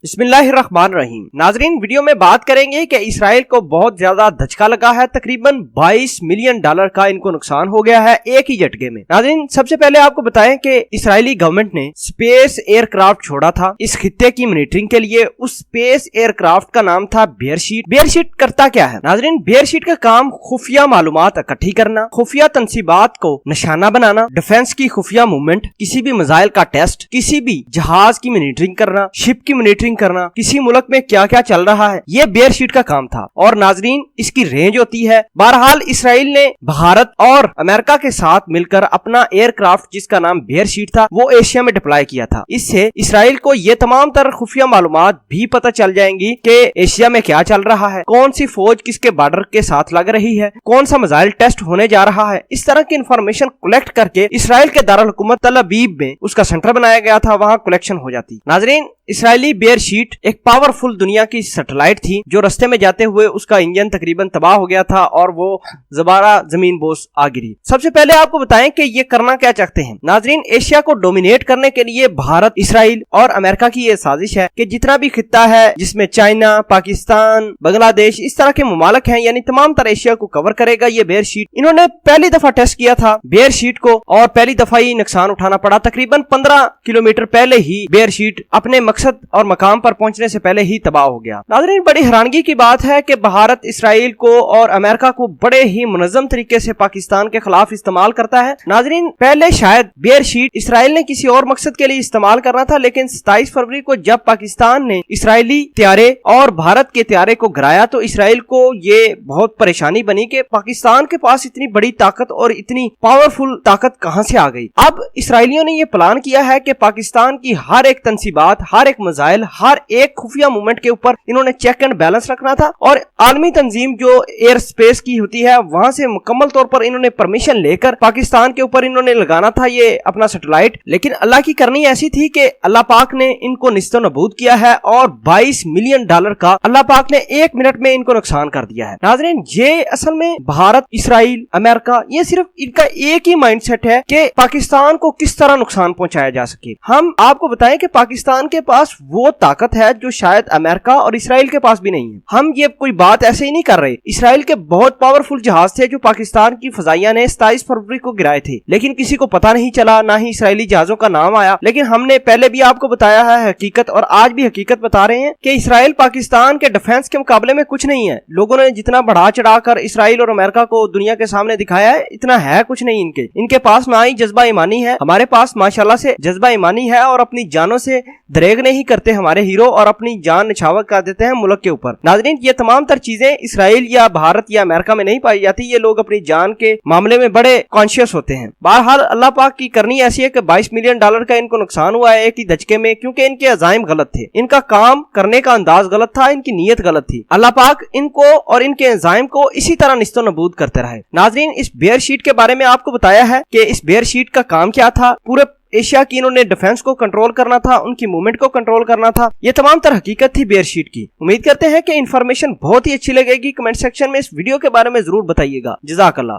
बिस्मिल्लाहिर्रहमानिर्रहीम। नाजरीन, वीडियो में बात करेंगे कि इसराइल को बहुत ज्यादा धचका लगा है। तकरीबन 22 मिलियन डॉलर का इनको नुकसान हो गया है एक ही झटके में। नाजरीन, सबसे पहले आपको बताएं कि इसराइली गवर्नमेंट ने स्पेस एयरक्राफ्ट छोड़ा था इस खित्ते की मॉनिटरिंग के लिए। उस स्पेस एयरक्राफ्ट का नाम था बेयरशीट। बेयरशीट करता क्या है? नाजरीन, बेयरशीट का काम खुफिया मालूमात इकट्ठी करना, खुफिया तंसीबात को निशाना बनाना, डिफेंस की खुफिया मूवमेंट, किसी भी मिसाइल का टेस्ट, किसी भी जहाज की मॉनिटरिंग करना, शिप की मॉनिटरिंग करना, किसी मुल्क में क्या क्या चल रहा है, ये बेयरशीट का काम था। और नाजरीन, इसकी रेंज होती है। बहरहाल इसराइल ने भारत और अमेरिका के साथ मिलकर अपना एयरक्राफ्ट जिसका नाम बेयरशीट था वो एशिया में डिप्लॉय किया था। इससे इसराइल को ये तमाम तरह खुफिया मालूमात भी पता चल जाएंगी कि एशिया में क्या चल रहा है, कौन सी फौज किसके बॉर्डर के साथ लग रही है, कौन सा मिसाइल टेस्ट होने जा रहा है। इस तरह की इंफॉर्मेशन कलेक्ट करके इसराइल के दारुल हुकूमत तल अबीब में उसका सेंटर बनाया गया था, वहां कलेक्शन हो जाती। नाजरीन, इसराइली बेयरशीट एक पावरफुल दुनिया की सैटेलाइट थी जो रास्ते में जाते हुए उसका इंजन तकरीबन तबाह हो गया था और वो दोबारा जमीन बोस आ गिरी। सबसे पहले आपको बताएं कि ये करना क्या चाहते हैं। नाजरीन, एशिया को डोमिनेट करने के लिए भारत, इसराइल और अमेरिका की ये साजिश है कि जितना भी खित्ता है जिसमें चाइना, पाकिस्तान, बांग्लादेश इस तरह के ममालिक हैं, यानी तमाम तरह एशिया को कवर करेगा ये बेयरशीट। इन्होंने पहली दफा टेस्ट किया था बेयरशीट को और पहली दफा ही नुकसान उठाना पड़ा। तकरीबन 15 किलोमीटर पहले ही बेयरशीट अपने मकसद और मकाम पर पहुंचने से पहले ही तबाह हो गया। नाज़रीन, बड़ी हैरानगी की बात है कि भारत इसराइल को और अमेरिका को बड़े ही मुनज़्ज़म तरीके से पाकिस्तान के खिलाफ इस्तेमाल करता है। नाज़रीन, पहले शायद बेयरशीट इसराइल ने किसी और मकसद के लिए इस्तेमाल करना था, लेकिन 27 फरवरी को जब पाकिस्तान ने इसराइली त्यारे और भारत के त्यारे को गिराया तो इसराइल को ये बहुत परेशानी बनी कि पाकिस्तान के पास इतनी बड़ी ताकत और इतनी पावरफुल ताकत कहां से आ गई। अब इसराइलियों ने ये प्लान किया है कि पाकिस्तान की हर एक तंसीबात, हर एक मिसाइल, हर एक खुफिया मूवमेंट के ऊपर इन्होंने चेक एंड बैलेंस रखना था और आलमी तंजीम जो एयर स्पेस की होती है वहां से मुकम्मल तौर पर इन्होंने परमिशन लेकर पाकिस्तान के ऊपर इन्होंने लगाना था ये अपना सैटेलाइट। लेकिन अल्लाह की करनी ऐसी थी कि अल्लाह पाक ने इनको निस्तो नबूद किया है और 22 मिलियन डॉलर का अल्लाह पाक ने 1 मिनट में इनको नुकसान कर दिया है। नाज़रीन, ये असल में भारत, इसराइल, अमेरिका, ये सिर्फ इनका एक ही माइंडसेट है कि पाकिस्तान को किस तरह नुकसान पहुंचाया जा सके। हम आपको बताएं कि पाकिस्तान के पास वो ताकत है जो शायद अमेरिका और इसराइल के पास भी नहीं है। हम ये कोई बात ऐसे ही नहीं कर रहे। इसराइल के बहुत पावरफुल जहाज थे जो पाकिस्तान की फजाइया ने 27 फरवरी को गिराए थे, लेकिन किसी को पता नहीं चला, ना ही इसराइली जहाजों का नाम आया। लेकिन हमने पहले भी आपको बताया है हकीकत, और आज भी हकीकत बता रहे हैं कि इसराइल पाकिस्तान के डिफेंस के मुकाबले में कुछ नहीं है। लोगों ने जितना बढ़ा चढ़ाकर इसराइल और अमेरिका को दुनिया के सामने दिखाया है, इतना है कुछ नहीं इनके पास ना ही जज्बा ईमानी है। हमारे पास माशाल्लाह से जज्बा ईमानी है और अपनी जानों से दरेग नहीं करते हमारे हीरो और अपनी जान निछावर कर देते हैं मुल्क के ऊपर। नाज़रीन, ये तमाम तर चीजें इसराइल या भारत या अमेरिका में नहीं पाई जाती। ये लोग अपनी जान के मामले में बड़े कॉन्शियस होते हैं। बहरहाल अल्लाह पाक की करनी ऐसी है कि 22 मिलियन डॉलर का इनको नुकसान हुआ है एक ही धचके में, क्योंकि इनके अज़ाइम गलत थे, इनका काम करने का अंदाज गलत था, इनकी नीयत गलत थी। अल्लाह पाक इनको और इनके अज़ाइम को इसी तरह निस्तो नबूद करते रहे। नाज़रीन, इस बेयरशीट के बारे में आपको बताया है कि इस बेयरशीट का काम क्या था। पूरे एशिया की इन्होंने डिफेंस को कंट्रोल करना था, उनकी मूवमेंट को कंट्रोल करना था। ये तमाम तरह हकीकत थी बेयरशीट की। उम्मीद करते हैं कि इंफॉर्मेशन बहुत ही अच्छी लगेगी। कमेंट सेक्शन में इस वीडियो के बारे में जरूर बताइएगा। जज़ाकल्लाह।